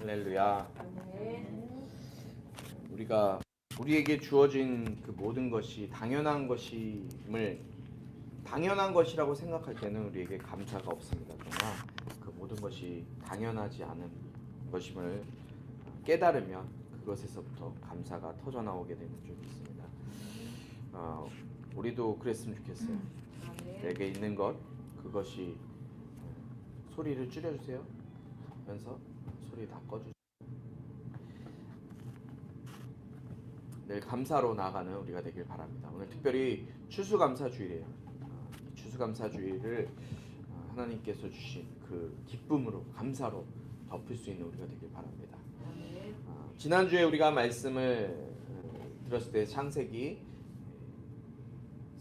할렐루야. 우리가 우리에게 주어진 그 모든 것이 당연한 것임을 당연한 것이라고 생각할 때는 우리에게 감사가 없습니다. 그러나 그 모든 것이 당연하지 않은 것임을 깨달으면 그것에서부터 감사가 터져 나오게 되는 줄이 있습니다. 우리도 그랬으면 좋겠어요. 내게 있는 것 그것이 소리를 줄여주세요. 하면서 소리 다 꺼주세요. 늘 감사로 나아가는 우리가 되길 바랍니다. 오늘 특별히 추수감사주일이에요. 추수감사주일을 하나님께서 주신 그 기쁨으로 감사로 덮을 수 있는 우리가 되길 바랍니다. 지난주에 우리가 말씀을 들었을 때 창세기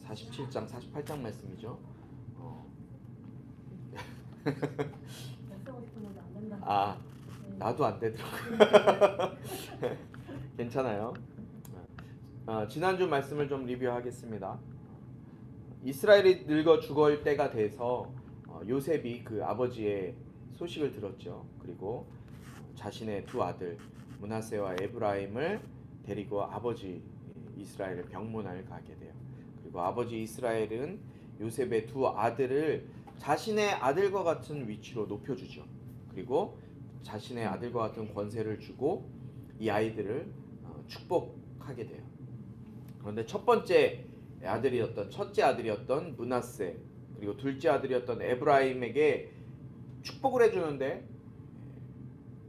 47장 48장 말씀이죠. 나도 안 되더라고요. 괜찮아요. 지난주 말씀을 좀 리뷰하겠습니다. 이스라엘이 늙어 죽을 때가 돼서 요셉이 그 아버지의 소식을 들었죠. 그리고 자신의 두 아들 므낫세와 에브라임을 데리고 아버지 이스라엘을 병문안을 가게 돼요. 그리고 아버지 이스라엘은 요셉의 두 아들을 자신의 아들과 같은 위치로 높여주죠. 그리고 자신의 아들과 같은 권세를 주고 이 아이들을 축복하게 돼요. 그런데 첫째 아들이었던 므낫세 그리고 둘째 아들이었던 에브라임에게 축복을 해주는데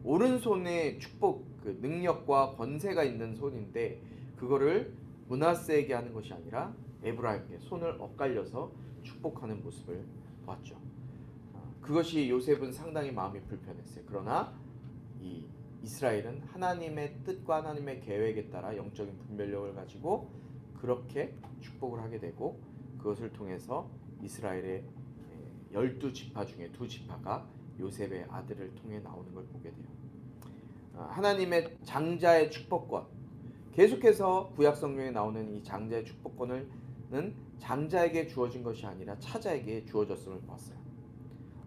오른손에 축복 그 능력과 권세가 있는 손인데 그거를 므낫세에게 하는 것이 아니라 에브라임에게 손을 엇갈려서 축복하는 모습을 보았죠. 그것이 요셉은 상당히 마음이 불편했어요. 그러나 이 이스라엘은 하나님의 뜻과 하나님의 계획에 따라 영적인 분별력을 가지고 그렇게 축복을 하게 되고 그것을 통해서 이스라엘의 12지파 중에 2지파가 요셉의 아들을 통해 나오는 걸 보게 돼요. 하나님의 장자의 축복권 계속해서 구약 성경에 나오는 이 장자의 축복권은 장자에게 주어진 것이 아니라 차자에게 주어졌음을 봤어요.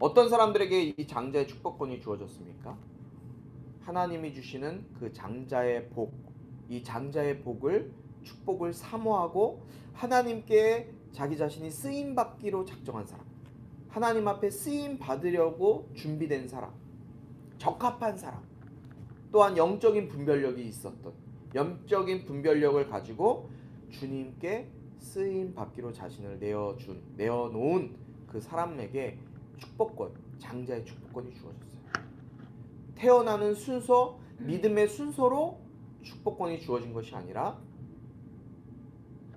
어떤 사람들에게 이 장자의 축복권이 주어졌습니까? 하나님이 주시는 그 장자의 복, 이 장자의 복을 축복을 사모하고 하나님께 자기 자신이 쓰임 받기로 작정한 사람, 하나님 앞에 쓰임 받으려고 준비된 사람, 적합한 사람, 또한 영적인 분별력이 있었던 영적인 분별력을 가지고 주님께 쓰임 받기로 자신을 내어놓은 그 사람에게 축복권, 장자의 축복권이 주어졌어요. 태어나는 순서, 믿음의 순서로 축복권이 주어진 것이 아니라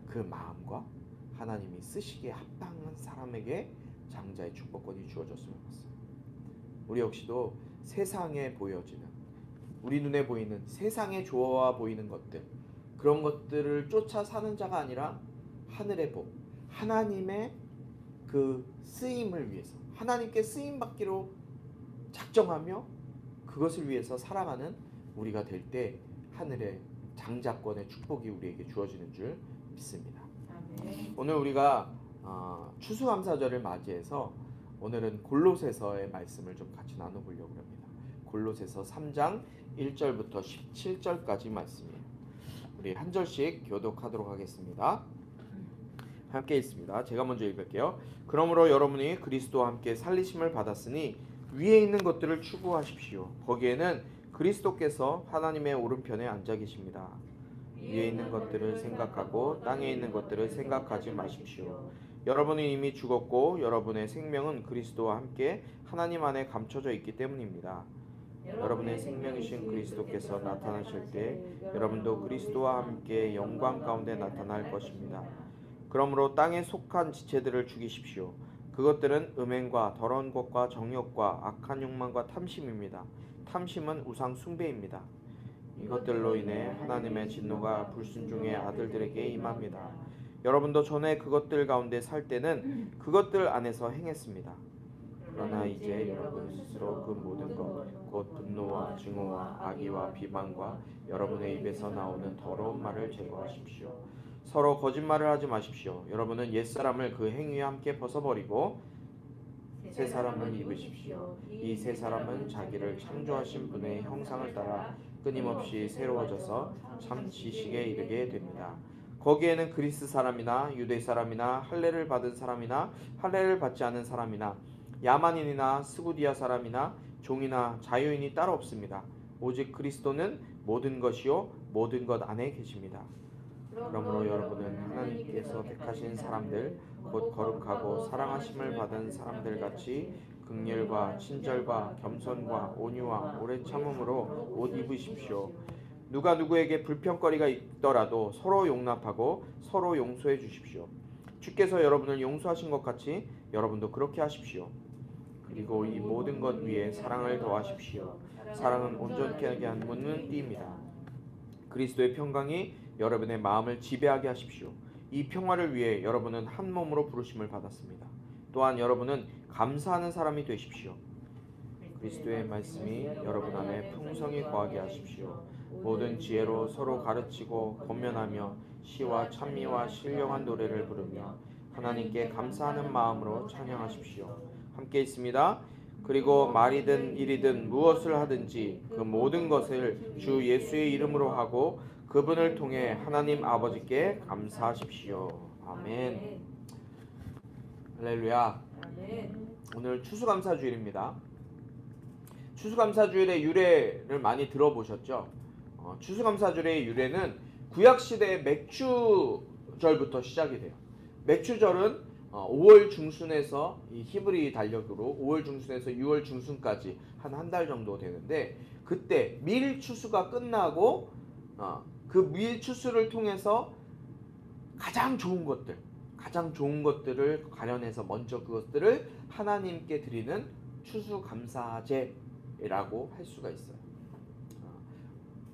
그 마음과 하나님이 쓰시기에 합당한 사람에게 장자의 축복권이 주어졌음을 봤어요. 우리 역시도 세상에 보여지는 우리 눈에 보이는 세상에 좋아 보이는 것들 그런 것들을 쫓아 사는 자가 아니라 하늘의 복, 하나님의 그 쓰임을 위해서 하나님께 쓰임 받기로 작정하며 그것을 위해서 살아가는 우리가 될 때 하늘의 장자권의 축복이 우리에게 주어지는 줄 믿습니다. 오늘 우리가 추수감사절을 맞이해서 오늘은 골로새서의 말씀을 좀 같이 나눠보려고 합니다. 골로새서 3장 1절부터 17절까지 말씀이에요. 우리 한 절씩 교독하도록 하겠습니다. 함께 읽습니다. 제가 먼저 읽을게요. 그러므로 여러분이 그리스도와 함께 살리심을 받았으니 위에 있는 것들을 추구하십시오. 거기에는 그리스도께서 하나님의 오른편에 앉아 계십니다. 위에 있는 것들을 생각하고 땅에 있는 것들을 생각하지 마십시오. 여러분은 이미 죽었고 여러분의 생명은 그리스도와 함께 하나님 안에 감춰져 있기 때문입니다. 여러분의 생명이신 그리스도께서 나타나실 때 여러분도 그리스도와 함께 영광 가운데 나타날 것입니다. 그러므로 땅에 속한 지체들을 죽이십시오. 그것들은 음행과 더러운 것과 정욕과 악한 욕망과 탐심입니다. 탐심은 우상 숭배입니다. 이것들로 인해 하나님의 진노가 불순종의 아들들에게 임합니다. 여러분도 전에 그것들 가운데 살 때는 그것들 안에서 행했습니다. 그러나 이제 여러분 스스로 그 모든 것, 곧 분노와 증오와 악의와 비방과 여러분의 입에서 나오는 더러운 말을 제거하십시오. 서로 거짓말을 하지 마십시오. 여러분은 옛사람을 그 행위와 함께 벗어버리고 새 사람을 입으십시오. 이 새 사람은 자기를 창조하신 분의 형상을 따라 끊임없이 새로워져서 참 지식에 이르게 됩니다. 거기에는 그리스 사람이나 유대 사람이나 할례를 받은 사람이나 할례를 받지 않은 사람이나 야만인이나 스구디아 사람이나 종이나 자유인이 따로 없습니다. 오직 그리스도는 모든 것이요 모든 것 안에 계십니다. 그러므로 여러분은 하나님께서 택하신 사람들, 곧 거룩하고 사랑하심을 받은 사람들 같이 긍휼과 친절과 겸손과 온유와 오래 참음으로 옷 입으십시오. 누가 누구에게 불평거리가 있더라도 서로 용납하고 서로 용서해 주십시오. 주께서 여러분을 용서하신 것 같이 여러분도 그렇게 하십시오. 그리고 이 모든 것 위에 사랑을 더하십시오. 사랑은 온전케 하게 하는 문은 띠입니다. 그리스도의 평강이 여러분의 마음을 지배하게 하십시오. 이 평화를 위해 여러분은 한 몸으로 부르심을 받았습니다. 또한 여러분은 감사하는 사람이 되십시오. 그리스도의 말씀이 여러분 안에 풍성히 거하게 하십시오. 모든 지혜로 서로 가르치고 권면하며 시와 찬미와 신령한 노래를 부르며 하나님께 감사하는 마음으로 찬양하십시오. 함께 있습니다. 그리고 말이든 일이든 무엇을 하든지 그 모든 것을 주 예수의 이름으로 하고 그분을 통해 하나님 아버지께 감사하십시오. 아멘. 할렐루야. 오늘 추수감사주일입니다. 추수감사주일의 유래를 많이 들어보셨죠? 추수감사주일의 유래는 구약시대의 맥추절부터 시작이 돼요. 맥추절은 5월 중순에서 이 히브리 달력으로 5월 중순에서 6월 중순까지 한 달 정도 되는데, 그때 밀 추수가 끝나고 그 밀 추수를 통해서 가장 좋은 것들을 가려내서 먼저 그것들을 하나님께 드리는 추수감사제라고 할 수가 있어요.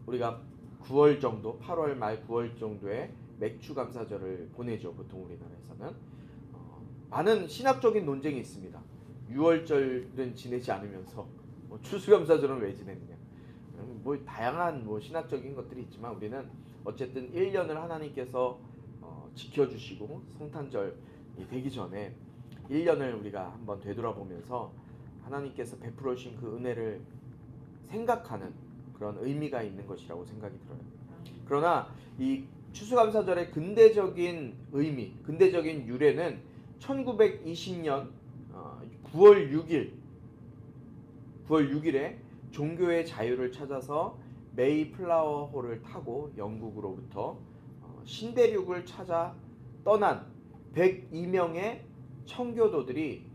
우리가 9월 정도, 8월 말 9월 정도에 맥추감사절을 보내죠. 보통 우리나라에서는 많은 신학적인 논쟁이 있습니다. 6월절은 지내지 않으면서 추수감사절은 왜 지냈느냐. 뭐 다양한 신학적인 것들이 있지만 우리는 어쨌든 1년을 하나님께서 지켜주시고 성탄절이 되기 전에 1년을 우리가 한번 되돌아보면서 하나님께서 베풀어 주신 그 은혜를 생각하는 그런 의미가 있는 것이라고 생각이 들어요. 그러나 이 추수감사절의 근대적인 의미, 근대적인 유래는 1920년 9월 6일에 종교의 자유를 찾아서 메이플라워호를 타고 영국으로부터 신대륙을 찾아 떠난 102명의 청교도들이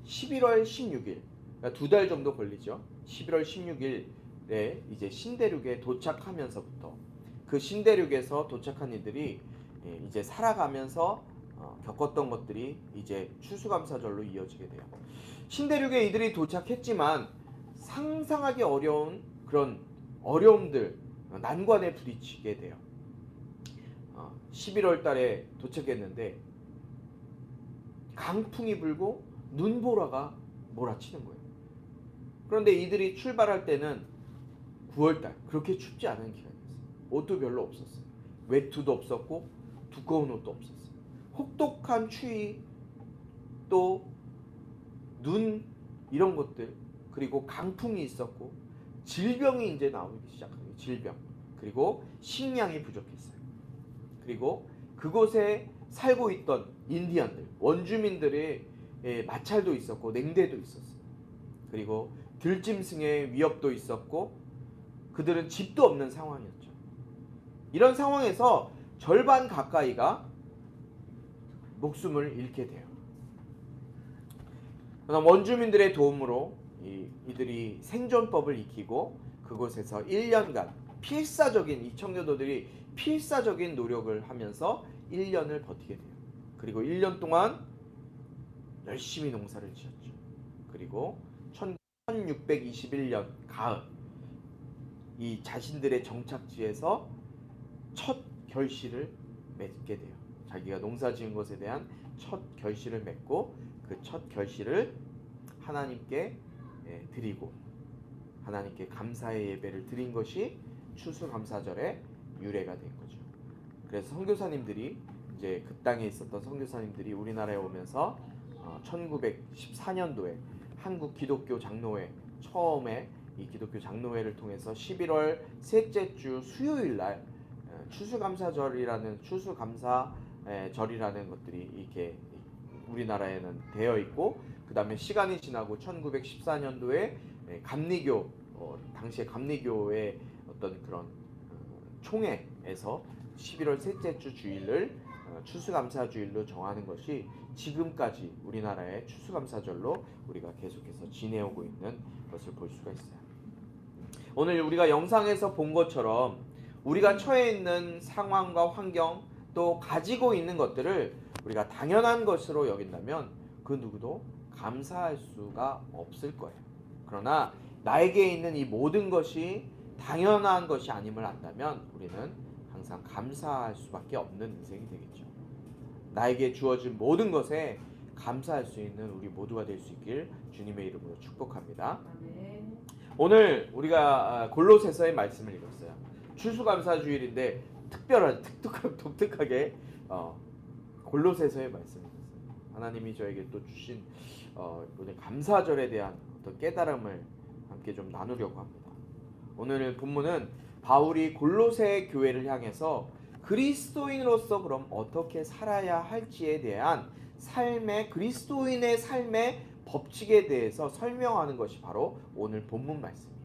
11월 16일, 그러니까 2달 정도 걸리죠. 11월 16일에 이제 신대륙에 도착하면서부터 그 신대륙에서 도착한 이들이 이제 살아가면서 겪었던 것들이 이제 추수감사절로 이어지게 돼요. 신대륙에 이들이 도착했지만 상상하기 어려운 그런 어려움들, 난관에 부딪히게 돼요. 11월 달에 도착했는데 강풍이 불고 눈보라가 몰아치는 거예요. 그런데 이들이 출발할 때는 9월 달, 그렇게 춥지 않은 기간이었어요. 옷도 별로 없었어요. 외투도 없었고 두꺼운 옷도 없었어요. 혹독한 추위, 또 눈, 이런 것들, 그리고 강풍이 있었고 질병이 이제 나오기 시작합니다. 질병. 그리고 식량이 부족했어요. 그리고 그곳에 살고 있던 인디언들, 원주민들의 마찰도 있었고 냉대도 있었어요. 그리고 들짐승의 위협도 있었고 그들은 집도 없는 상황이었죠. 이런 상황에서 절반 가까이가 목숨을 잃게 돼요. 그러나 원주민들의 도움으로 이들이 생존법을 익히고 그곳에서 1년간 이 청교도들이 필사적인 노력을 하면서 1년을 버티게 돼요. 그리고 1년 동안 열심히 농사를 지었죠. 그리고 1621년 가을, 이 자신들의 정착지에서 첫 결실을 맺게 돼요. 자기가 농사 지은 것에 대한 첫 결실을 맺고 그 첫 결실을 하나님께 드리고 하나님께 감사의 예배를 드린 것이 추수감사절의 유래가 된 거죠. 그래서 선교사님들이 이제 그 땅에 있었던 선교사님들이 우리나라에 오면서 1914년도에 한국 기독교 장로회 처음에 이 기독교 장로회를 통해서 11월 셋째 주 수요일 날 추수감사절이라는 추수감사절이라는 것들이 이렇게 우리나라에는 되어 있고, 그 다음에 시간이 지나고 1914년도에 감리교 당시에 감리교의 어떤 그런 총회에서 11월 셋째 주 주일을 추수감사주일로 정하는 것이 지금까지 우리나라의 추수감사절로 우리가 계속해서 지내오고 있는 것을 볼 수가 있어요. 오늘 우리가 영상에서 본 것처럼 우리가 처해 있는 상황과 환경, 또 가지고 있는 것들을 우리가 당연한 것으로 여긴다면 그 누구도 감사할 수가 없을 거예요. 그러나 나에게 있는 이 모든 것이 당연한 것이 아님을 안다면 우리는 항상 감사할 수밖에 없는 인생이 되겠죠. 나에게 주어진 모든 것에 감사할 수 있는 우리 모두가 될 수 있길 주님의 이름으로 축복합니다. 아멘. 오늘 우리가 골로새서의 말씀을 읽었어요. 추수감사주일인데 독특하게 골로새서의 말씀을 읽었어요. 하나님이 저에게 또 주신 오늘 감사절에 대한 어떤 깨달음을 함께 좀 나누려고 합니다. 오늘 본문은 바울이 골로새 교회를 향해서 그리스도인으로서 그럼 어떻게 살아야 할지에 대한 그리스도인의 삶의 법칙에 대해서 설명하는 것이 바로 오늘 본문 말씀이에요.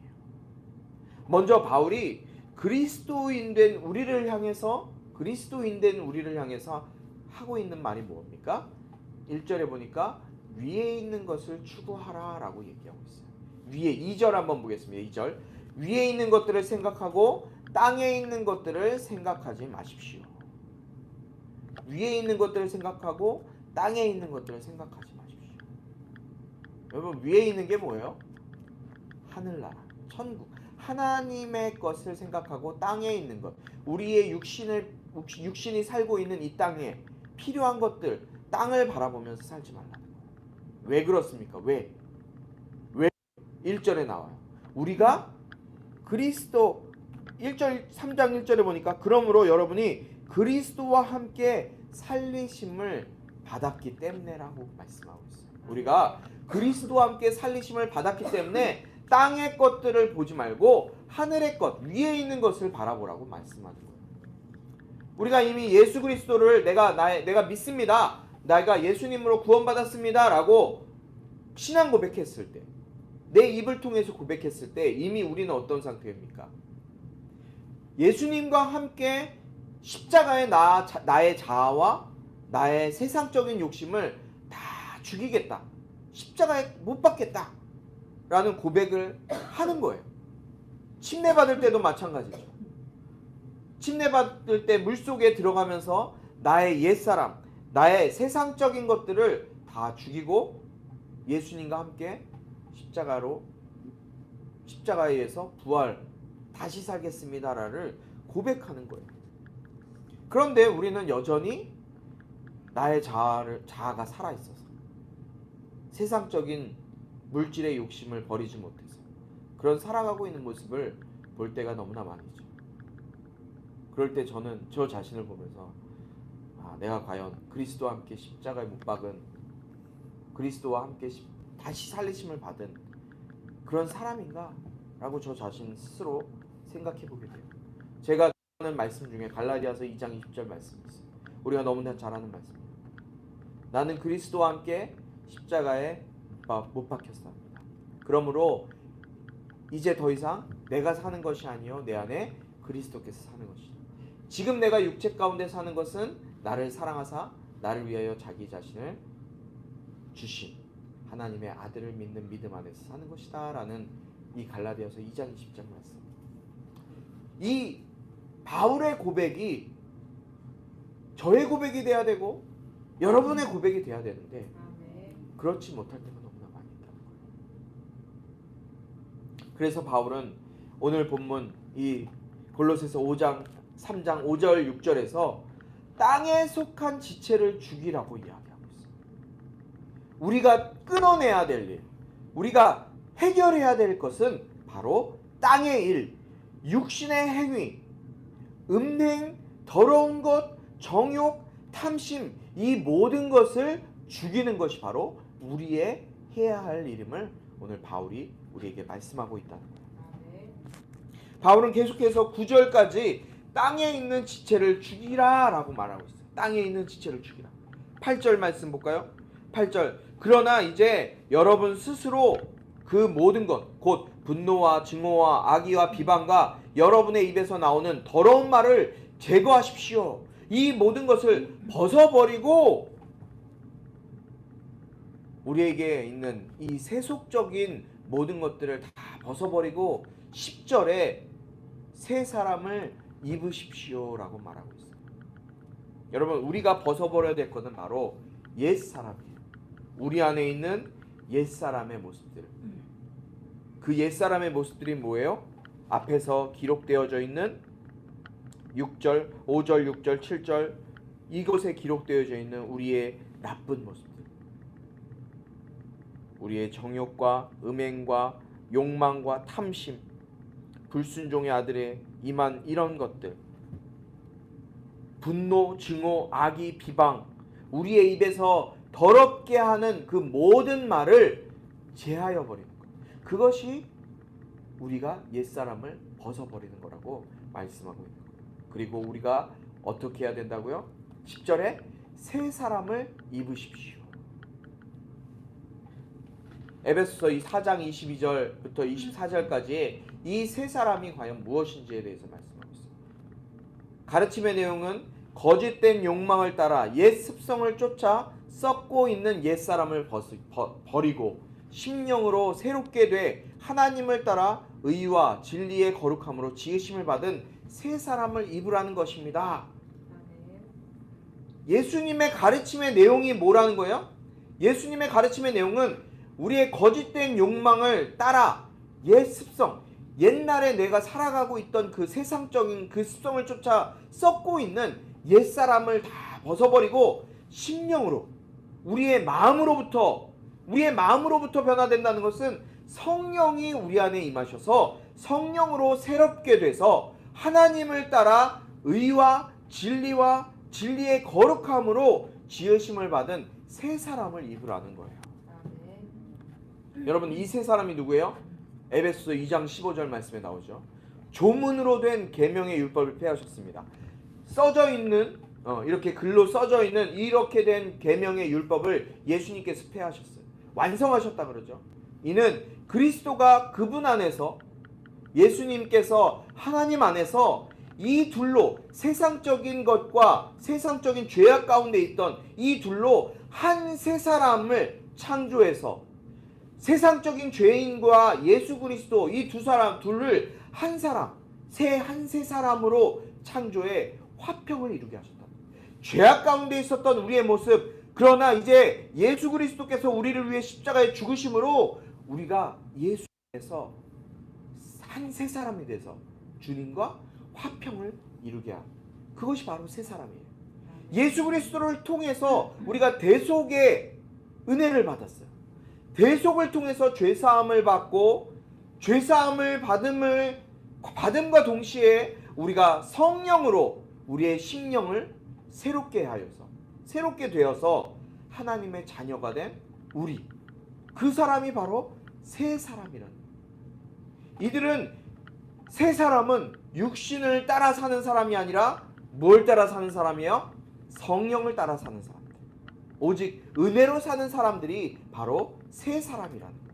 먼저 바울이 그리스도인 된 우리를 향해서 하고 있는 말이 뭡니까? 1절에 보니까 위에 있는 것을 추구하라 라고 얘기하고 있어요. 위에 2절 한번 보겠습니다. 2절 위에 있는 것들을 생각하고 땅에 있는 것들을 생각하지 마십시오. 위에 있는 것들을 생각하고 땅에 있는 것들을 생각하지 마십시오. 여러분, 위에 있는 게 뭐예요? 하늘나라, 천국, 하나님의 것을 생각하고 땅에 있는 것, 우리의 육신이 살고 있는 이 땅에 필요한 것들, 땅을 바라보면서 살지 말라는 거예요. 왜 그렇습니까? 왜? 1절에 나와요. 우리가 그리스도 3장 1절에 보니까 그러므로 여러분이 그리스도와 함께 살리심을 받았기 때문에라고 말씀하고 있어요. 우리가 그리스도와 함께 살리심을 받았기 때문에 땅의 것들을 보지 말고 하늘의 것, 위에 있는 것을 바라보라고 말씀하는 거예요. 우리가 이미 예수 그리스도를 내가 믿습니다. 내가 예수님으로 구원받았습니다 라고 신앙 고백했을 때, 내 입을 통해서 고백했을 때 이미 우리는 어떤 상태입니까? 예수님과 함께 십자가에 나의 자아와 나의 세상적인 욕심을 다 죽이겠다, 십자가에 못 박겠다 라는 고백을 하는 거예요. 침례받을 때도 마찬가지죠. 침례받을 때 물속에 들어가면서 나의 옛사람, 나의 세상적인 것들을 다 죽이고 예수님과 함께 십자가에 의해서 다시 살겠습니다를 고백하는 거예요. 그런데 우리는 여전히 나의 자아가 살아있어서 세상적인 물질의 욕심을 버리지 못해서 그런 살아가고 있는 모습을 볼 때가 너무나 많이죠. 그럴 때 저는 저 자신을 보면서 내가 과연 그리스도와 함께 십자가에 못 박은, 그리스도와 함께 다시 살리심을 받은 그런 사람인가? 라고 저 자신 스스로 생각해 보게 돼요. 제가 하는 말씀 중에 갈라디아서 2장 20절 말씀이 있어요. 우리가 너무나 잘 아는 말씀입니다. 나는 그리스도와 함께 십자가에 못 박혔습니다. 그러므로 이제 더 이상 내가 사는 것이 아니요 내 안에 그리스도께서 사는 것이다. 지금 내가 육체 가운데 사는 것은 나를 사랑하사 나를 위하여 자기 자신을 주신 하나님의 아들을 믿는 믿음 안에서 사는 것이다 라는 이 갈라디아서 2장 20절 말씀. 이 바울의 고백이 저의 고백이 돼야 되고 여러분의 고백이 돼야 되는데 그렇지 못할 때가 너무나 많이 있다는 거예요. 그래서 바울은 오늘 본문 이 골로새서 3장 5절 6절에서 땅에 속한 지체를 죽이라고 이야기하고 있어요. 우리가 끊어내야 될 일, 우리가 해결해야 될 것은 바로 땅의 일, 육신의 행위, 음행, 더러운 것, 정욕, 탐심, 이 모든 것을 죽이는 것이 바로 우리의 해야 할 일임을 오늘 바울이 우리에게 말씀하고 있다는 거예요. 바울은 계속해서 9절까지 땅에 있는 지체를 죽이라 라고 말하고 있어요. 땅에 있는 지체를 죽이라. 8절 말씀 볼까요? 8절 그러나 이제 여러분 스스로 그 모든 것 곧 분노와 증오와 악의와 비방과 여러분의 입에서 나오는 더러운 말을 제거하십시오. 이 모든 것을 벗어버리고 우리에게 있는 이 세속적인 모든 것들을 다 벗어버리고 10절에 새 사람을 입으십시오 라고 말하고 있어요. 여러분 우리가 벗어버려야 될 것은 바로 옛사람이에요. 우리 안에 있는 옛사람의 모습들. 그 옛사람의 모습들이 뭐예요? 앞에서 기록되어져 있는 6절, 5절, 6절, 7절 이곳에 기록되어져 있는 우리의 나쁜 모습들. 우리의 정욕과 음행과 욕망과 탐심, 불순종의 아들의 임한 이런 것들, 분노, 증오, 악의, 비방, 우리의 입에서 더럽게 하는 그 모든 말을 제하여 버리는 것. 그것이 우리가 옛사람을 벗어버리는 거라고 말씀하고 있는 거예요. 그리고 우리가 어떻게 해야 된다고요? 10절에 새 사람을 입으십시오. 에베소서 4장 22절부터 24절까지 이 새 사람이 과연 무엇인지에 대해서 말씀하고 있습니다. 가르침의 내용은 거짓된 욕망을 따라 옛 습성을 쫓아 썩고 있는 옛사람을 버리고 심령으로 새롭게 돼 하나님을 따라 의와 진리의 거룩함으로 지으심을 받은 새 사람을 입으라는 것입니다. 예수님의 가르침의 내용이 뭐라는 거예요? 예수님의 가르침의 내용은 우리의 거짓된 욕망을 따라 옛 습성, 옛날에 내가 살아가고 있던 그 세상적인 그 습성을 쫓아 썩고 있는 옛사람을 다 벗어버리고 심령으로 우리의 마음으로부터 변화된다는 것은 성령이 우리 안에 임하셔서 성령으로 새롭게 돼서 하나님을 따라 의와 진리의 거룩함으로 지으심을 받은 새 사람을 입으라는 거예요. 여러분 이 새 사람이 누구예요? 에베소서 2장 15절 말씀에 나오죠. 조문으로 된 계명의 율법을 폐하셨습니다. 써져 있는 이렇게 글로 써져 있는 이렇게 된 계명의 율법을 예수님께서 폐하셨어요. 완성하셨다 그러죠. 이는 그리스도가 그분 안에서 예수님께서 하나님 안에서 이 둘로 세상적인 것과 세상적인 죄악 가운데 있던 이 둘로 한 새 사람을 창조해서 세상적인 죄인과 예수 그리스도 이 둘을 한 새 사람으로 창조해 화평을 이루게 하셨다. 죄악 가운데 있었던 우리의 모습, 그러나 이제 예수 그리스도께서 우리를 위해 십자가에 죽으심으로 우리가 예수 안에서 한 새 사람이 돼서 주님과 화평을 이루게 한 그것이 바로 새 사람이에요. 예수 그리스도를 통해서 우리가 대속의 은혜를 받았어요. 대속을 통해서 죄사함을 받고 죄사함을 받음과 동시에 우리가 성령으로 우리의 심령을 새롭게 되어서 하나님의 자녀가 된 우리, 그 사람이 바로 새 사람이라는 거예요. 이들은 새 사람은 육신을 따라 사는 사람이 아니라 뭘 따라 사는 사람이에요? 성령을 따라 사는 사람들. 오직 은혜로 사는 사람들이 바로 새 사람이라는 거예요.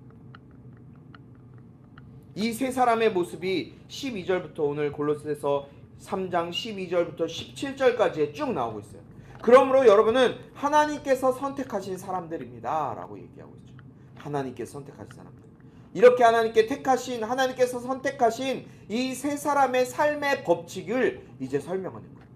이 새 사람의 모습이 12절부터 오늘 골로새서 3장 12절부터 17절까지 쭉 나오고 있어요. 그러므로 여러분은 하나님께서 선택하신 사람들입니다 라고 얘기하고 있죠. 하나님께서 선택하신 사람들. 이렇게 하나님께서 선택하신 이 세 사람의 삶의 법칙을 이제 설명하는 거예요.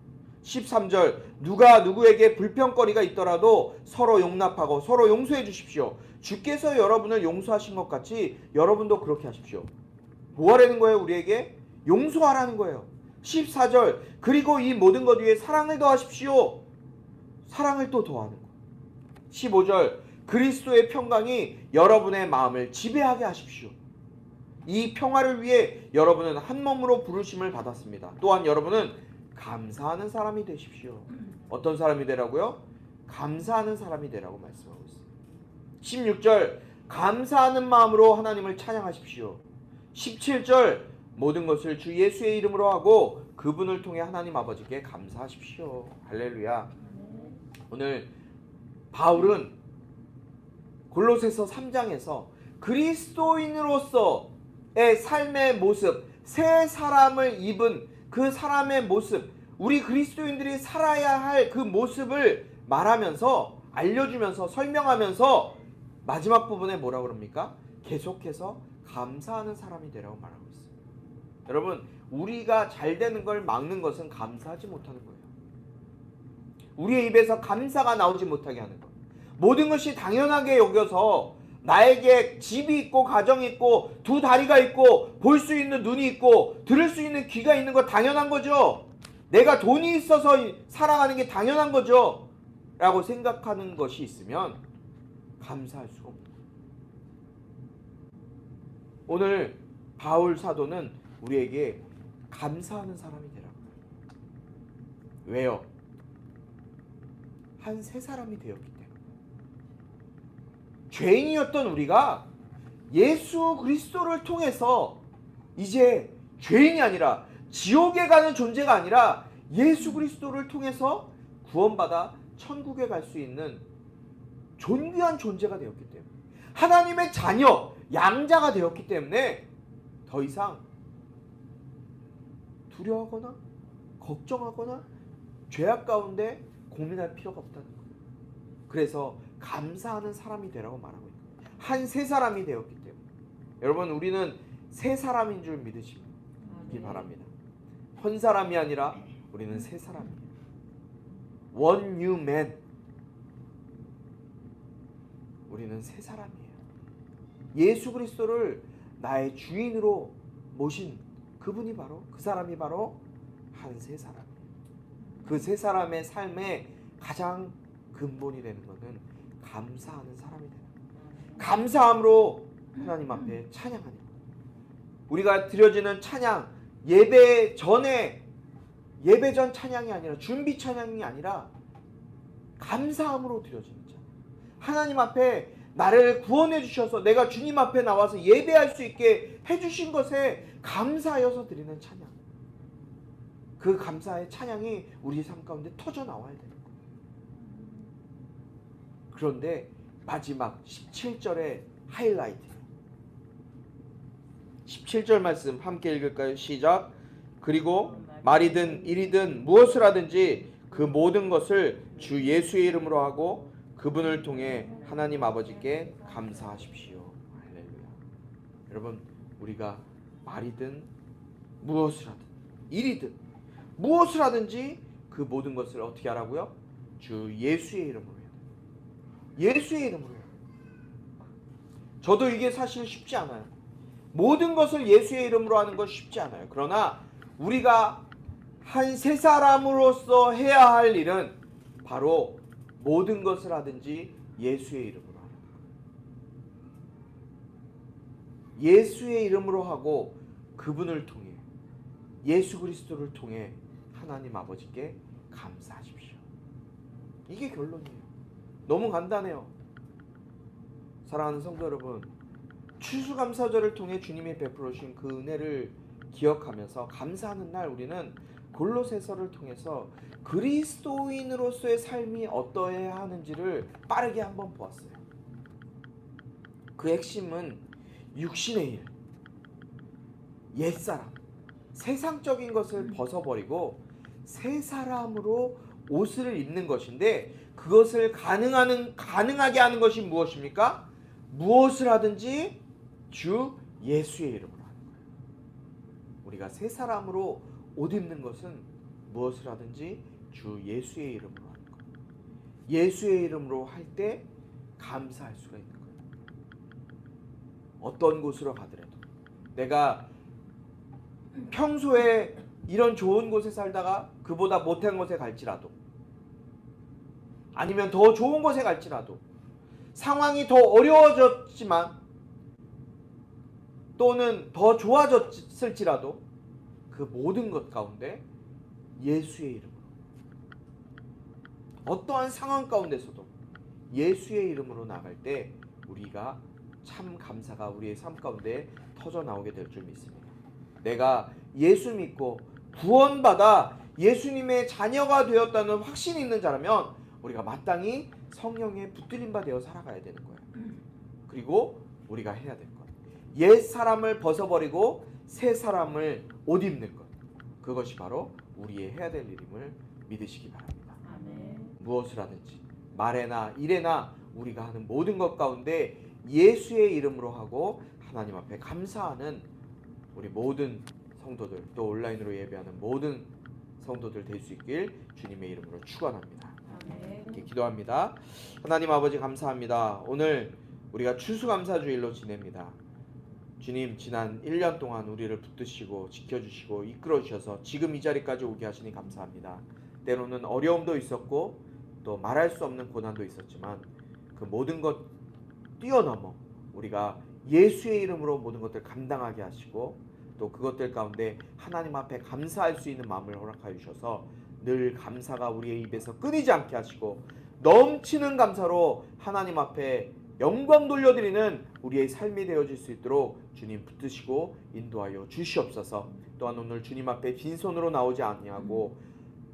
13절 누가 누구에게 불평거리가 있더라도 서로 용납하고 서로 용서해 주십시오. 주께서 여러분을 용서하신 것 같이 여러분도 그렇게 하십시오. 뭐 하라는 거예요? 우리에게 용서하라는 거예요. 14절 그리고 이 모든 것 위에 사랑을 더하십시오. 사랑을 또 더하는 거예요. 15절 그리스도의 평강이 여러분의 마음을 지배하게 하십시오. 이 평화를 위해 여러분은 한 몸으로 부르심을 받았습니다. 또한 여러분은 감사하는 사람이 되십시오. 어떤 사람이 되라고요? 감사하는 사람이 되라고 말씀하고 있습니다. 16절 감사하는 마음으로 하나님을 찬양하십시오. 17절 모든 것을 주 예수의 이름으로 하고 그분을 통해 하나님 아버지께 감사하십시오. 할렐루야. 오늘 바울은 골로새서 3장에서 그리스도인으로서의 삶의 모습, 새 사람을 입은 그 사람의 모습, 우리 그리스도인들이 살아야 할 그 모습을 말하면서 알려주면서 설명하면서 마지막 부분에 뭐라고 그럽니까? 계속해서 감사하는 사람이 되라고 말하고 있어요. 여러분, 우리가 잘 되는 걸 막는 것은 감사하지 못하는 거예요. 우리의 입에서 감사가 나오지 못하게 하는 것. 모든 것이 당연하게 여겨서 나에게 집이 있고 가정이 있고 두 다리가 있고 볼 수 있는 눈이 있고 들을 수 있는 귀가 있는 거 당연한 거죠. 내가 돈이 있어서 살아가는 게 당연한 거죠. 라고 생각하는 것이 있으면 감사할 수가 없는 거예요. 오늘 바울 사도는 우리에게 감사하는 사람이 되라고 해요. 왜요? 한 새 사람이 되었기 때문에. 죄인이었던 우리가 예수 그리스도를 통해서 이제 죄인이 아니라 지옥에 가는 존재가 아니라 예수 그리스도를 통해서 구원받아 천국에 갈 수 있는 존귀한 존재가 되었기 때문에, 하나님의 자녀, 양자가 되었기 때문에 더 이상 두려워하거나 걱정하거나 죄악 가운데 고민할 필요가 없다는 거예요. 그래서 감사하는 사람이 되라고 말하고 있는 거예요. 한 새 사람이 되었기 때문에. 여러분, 우리는 새 사람인 줄 믿으시기 바랍니다. 한 사람이 아니라 우리는 새 사람이에요. One new man. 우리는 새 사람이에요. 예수 그리스도를 나의 주인으로 모신 그분이 바로, 그 사람이 바로 한 새 사람이에요. 그 새 사람의 삶의 가장 근본이 되는 것은 감사하는 사람이 되는 거예요. 감사함으로 하나님 앞에 찬양하는 거예요. 우리가 드려지는 찬양, 예배 전에, 예배 전 찬양이 아니라, 준비 찬양이 아니라 감사함으로 드려지는 찬양. 하나님 앞에 나를 구원해 주셔서 내가 주님 앞에 나와서 예배할 수 있게 해주신 것에 감사하여서 드리는 찬양. 그 감사의 찬양이 우리 삶 가운데 터져 나와야 되는 거예요. 그런데 마지막 17절의 하이라이트, 17절 말씀 함께 읽을까요? 시작. 그리고 말이든 일이든 무엇을 하든지 그 모든 것을 주 예수의 이름으로 하고 그분을 통해 하나님 아버지께 감사하십시오. 할렐루야. 여러분, 우리가 말이든 무엇을 하든 일이든 무엇을 하든지 그 모든 것을 어떻게 하라고요? 주 예수의 이름으로 해야 돼요. 예수의 이름으로 해요. 저도 이게 사실 쉽지 않아요. 모든 것을 예수의 이름으로 하는 건 쉽지 않아요. 그러나 우리가 한 새 사람으로서 해야 할 일은 바로 모든 것을 하든지 예수의 이름으로 하는 거예요. 예수의 이름으로 하고 그분을 통해, 예수 그리스도를 통해 하나님 아버지께 감사하십시오. 이게 결론이에요. 너무 간단해요. 사랑하는 성도 여러분, 추수감사절을 통해 주님이 베풀어 주신 그 은혜를 기억하면서 감사하는 날, 우리는 골로새서를 통해서 그리스도인으로서의 삶이 어떠해야 하는지를 빠르게 한번 보았어요. 그 핵심은 육신의 일, 옛사람, 세상적인 것을 벗어버리고 새 사람으로 옷을 입는 것인데, 그것을 가능하게 하는 것이 무엇입니까? 무엇을 하든지 주 예수의 이름으로 하는 거예요. 우리가 새 사람으로 옷 입는 것은 무엇을 하든지 주 예수의 이름으로 하는 거예요. 예수의 이름으로 할 때 감사할 수가 있는 거예요. 어떤 곳으로 가더라도, 내가 평소에 이런 좋은 곳에 살다가 그보다 못한 곳에 갈지라도, 아니면 더 좋은 곳에 갈지라도, 상황이 더 어려워졌지만 또는 더 좋아졌을지라도 그 모든 것 가운데 예수의 이름으로, 어떠한 상황 가운데서도 예수의 이름으로 나갈 때 우리가 참 감사가 우리의 삶 가운데 터져 나오게 될 줄 믿습니다. 내가 예수 믿고 구원받아 예수님의 자녀가 되었다는 확신이 있는 자라면 우리가 마땅히 성령에 붙들린 바 되어 살아가야 되는 거예요. 그리고 우리가 해야 될 것, 옛 사람을 벗어버리고 새 사람을 옷 입는 것, 그것이 바로 우리의 해야 될 일임을 믿으시기 바랍니다. 아멘. 무엇을 하든지 말에나 일에나 우리가 하는 모든 것 가운데 예수의 이름으로 하고 하나님 앞에 감사하는 우리 모든 성도들, 또 온라인으로 예배하는 모든 성도들 될 수 있길 주님의 이름으로 축원합니다. 아멘. 이렇게 기도합니다. 하나님 아버지 감사합니다. 오늘 우리가 추수감사주일로 지냅니다. 주님, 지난 1년 동안 우리를 붙드시고 지켜주시고 이끌어주셔서 지금 이 자리까지 오게 하시니 감사합니다. 때로는 어려움도 있었고 또 말할 수 없는 고난도 있었지만 그 모든 것 뛰어넘어 우리가 예수의 이름으로 모든 것들 감당하게 하시고 또 그것들 가운데 하나님 앞에 감사할 수 있는 마음을 허락하여 주셔서 늘 감사가 우리의 입에서 끊이지 않게 하시고 넘치는 감사로 하나님 앞에 영광 돌려드리는 우리의 삶이 되어질 수 있도록 주님 붙드시고 인도하여 주시옵소서. 또한 오늘 주님 앞에 빈손으로 나오지 아니하고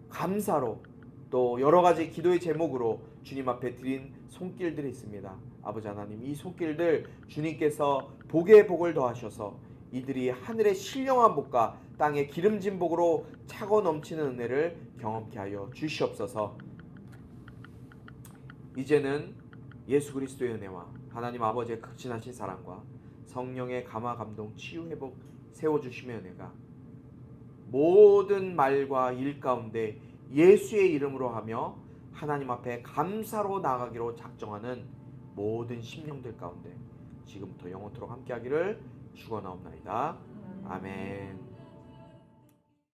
감사로 또 여러 가지 기도의 제목으로 주님 앞에 드린 손길들이 있습니다. 아버지 하나님, 이 손길들 주님께서 복에 복을 더하셔서 이들이 하늘의 신령한 복과 땅의 기름진 복으로 차고 넘치는 은혜를 경험케 하여 주시옵소서. 이제는 예수 그리스도의 은혜와 하나님 아버지의 극진하신 사랑과 성령의 감화 감동 치유 회복 세워주심의 은혜가 모든 말과 일 가운데 예수의 이름으로 하며 하나님 앞에 감사로 나아가기로 작정하는 모든 심령들 가운데 지금부터 영원토록 함께하기를 축원하옵나이다. 아멘.